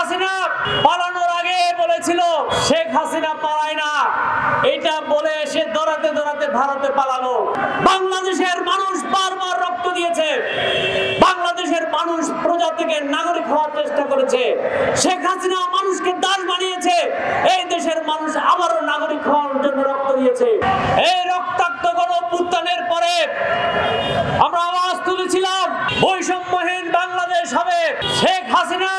হাসিনা পালানোর আগে বলেছিল শেখ হাসিনা পালায় না, এটা বলে সে দৌড়াতে দৌড়াতে ভারতে পালালো। বাংলাদেশের মানুষ বারবার রক্ত দিয়েছে, বাংলাদেশের মানুষ প্রজা থেকে নাগরিক হওয়ার চেষ্টা করেছে। শেখ হাসিনা মানুষকে দাস বানিয়েছে, এই দেশের মানুষ আবারও নাগরিক হওয়ার জন্য রক্ত দিয়েছে। এই রক্তাক্ত গণঅভ্যুত্থানের পরে আমরা আওয়াজ তুলেছিলাম বৈষম্যহীন বাংলাদেশ হবে। শেখ হাসিনা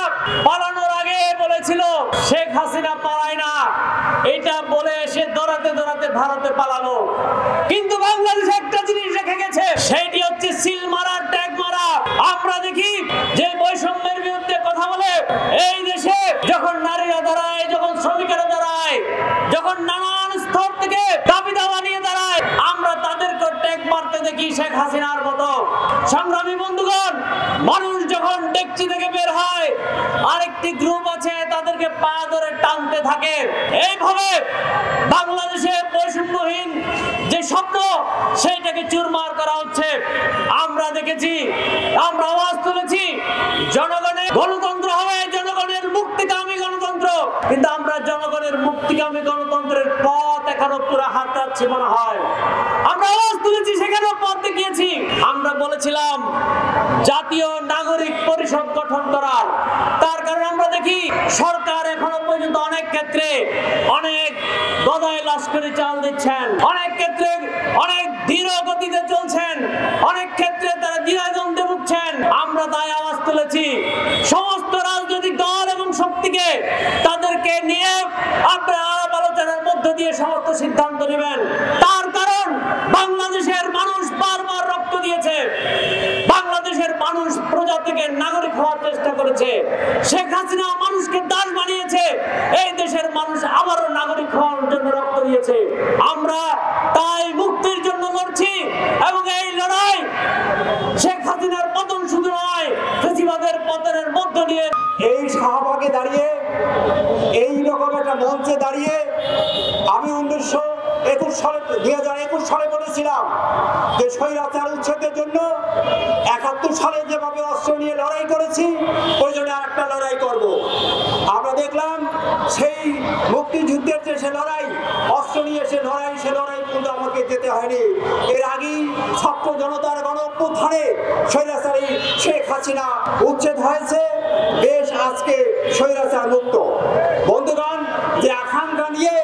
পালানোর আগে বলেছিল শেখ হাসিনা পালায় না, এটা বলে সে দৌড়াতে দৌড়াতে ভারতে পালালো। কিন্তু বাংলাদেশ একটা জিনিস রেখে গেছে, সেটি হচ্ছে সিল মারা, ট্যাগ মারা। আমরা দেখি যে বৈষম্যের বিরুদ্ধে কথা বলে এই দেশে যখন নারীরা দাঁড়ায়, যখন শ্রমিকেরা দাঁড়ায়, যখন নানান স্তর থেকে দাবি দাওয়া নিয়ে দাঁড়ায়, আমরা তাদেরকে ট্যাগ মারতে দেখি শেখ হাসিনার মতো। সংগ্রামী বন্ধুগণ, মানুষ যখন ডেকচি থেকে বের হয়, আরেকটি গ্রুপ আছে তাদেরকে পা ধরে টানতে থাকে। এইভাবে বাংলাদেশের বৈষম্যহীন যে স্বপ্ন, সেইটাকে চুরমার করা হচ্ছে। আমরা দেখেছি, আমরা আওয়াজ তুলেছি জনগণের গণতন্ত্র হবে, জনগণের মুক্তিকামী গণতন্ত্র। কিন্তু আমরা জনগণের মুক্তিকামী গণতন্ত্রের পথ এখনো পুরো হাতড়াচ্ছি মনে হয়। আমরা আওয়াজ তুলেছি, সেখানেও পথ দেখিয়েছি। আমরা বলেছিলাম জাতীয় নাগরিক পরিষদ গঠন করার। তার কারণ আমরা দেখি সরকার এখনো পর্যন্ত অনেক ক্ষেত্রে অনেক গদায় লস্করি চাল দিচ্ছেন, অনেক ক্ষেত্রে অনেক ধীর গতিতে চলছেন, অনেক ক্ষেত্রে তারা দ্বিধাদ্বন্দ্বে ভুগছেন। আমরা তাই আওয়াজ তুলেছি সমস্ত রাজনৈতিক দল এবং শক্তিকে তাদেরকে নিয়ে আপনারা আলাপ আলোচনার মধ্য দিয়ে সমস্ত সিদ্ধান্ত নেবেন। তার কারণ বাংলাদেশের মানুষ বারবার রক্ত দিয়েছে, বাংলাদেশের মানুষ প্রজা থেকে নাগরিক হওয়ার চেষ্টা করেছে। শেখ হাসিনা মানুষকে দাস বানিয়েছে, এই দেশের মানুষ আবারও নাগরিক হওয়ার জন্য রক্ত দিয়েছে। আমরা তাই মুক্তির জন্য লড়ছি এবং এই লড়াই শেখ হাসিনার পতন শুধু নয়, ফ্যাসিবাদের পতনের মধ্য দিয়ে। এই শাহবাগে দাঁড়িয়ে, এই রকম একটা মঞ্চে দাঁড়িয়ে আমি 2021 সালে বলেছিলাম যে স্বৈরাচার উচ্ছেদের জন্য 71 সালে যেভাবে অস্ত্র নিয়ে লড়াই করেছি, প্রয়োজনে আরেকটা লড়াই করব। আমরা দেখলাম সেই মুক্তিযুদ্ধের যে সে লড়াই, অস্ত্র নিয়ে সে লড়াই কিন্তু আমাকে যেতে হয়নি। এর আগেই ছাত্র জনতার গণঅভ্যুত্থানে স্বৈরাচারী শেখ হাসিনা উচ্ছেদ হয়েছে, দেশ আজকে স্বৈরাচার মুক্ত। বন্ধুগণ, যে আকাঙ্ক্ষা নিয়ে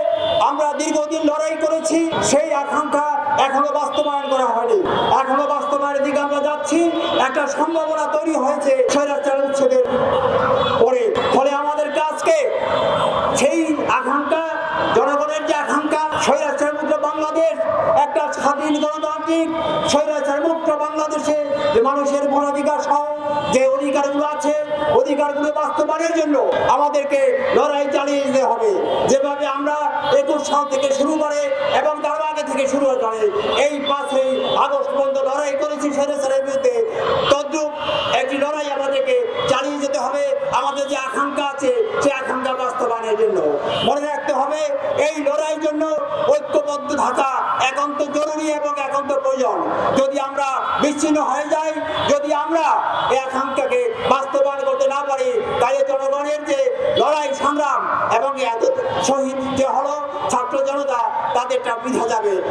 আমরা দীর্ঘদিন লড়াই করেছি, সেই আকাঙ্ক্ষা এখনো বাস্তবায়ন করা হয়নি। এখনো বাস্তবায়নের দিকে আমরা যাচ্ছি। একটা সম্ভাবনা তৈরি হয়েছে স্বৈরাচার উচ্ছেদের পরে। ফলে আমাদের কাজকে সেই আকাঙ্ক্ষা, জনগণের যে আকাঙ্ক্ষা স্বৈরাচার মুক্ত বাংলাদেশ, একটা স্বাধীন গণতান্ত্রিক স্বৈরাচার মুক্ত বাংলাদেশে যে মানুষের ভোটাধিকার সহ যে অধিকারগুলো আছে, অধিকারগুলো বাস্তবায়নের জন্য আমাদেরকে লড়াই চালিয়ে যেতে হবে। যেভাবে আমরা 21 সাল থেকে শুরু করে এবং তার আগে থেকে শুরু করে এই 5ই আগস্ট পর্যন্ত লড়াই করেছি স্বৈরাচারের বিরুদ্ধে, তদ্রুপ একটি লড়াই আমাদেরকে চালিয়ে যেতে হবে। আমাদের যে আকাঙ্ক্ষা আছে, সেই আকাঙ্ক্ষা বাস্তবায়নের জন্য মনে রাখতে হবে, এই লড়াইয়ের জন্য ঐক্যবদ্ধ থাকা একান্ত জরুরি এবং একান্ত প্রয়োজন। যদি আমরা বিচ্ছিন্ন হয়ে যাই, যদি আমরা এই আকাঙ্ক্ষাকে বাস্তবায়ন করতে না পারি, তাহলে জনগণের যে লড়াই সংগ্রাম এবং এত শহীদ যে হলো ছাত্র জনতা, তাদেরটা বৃথা যাবে।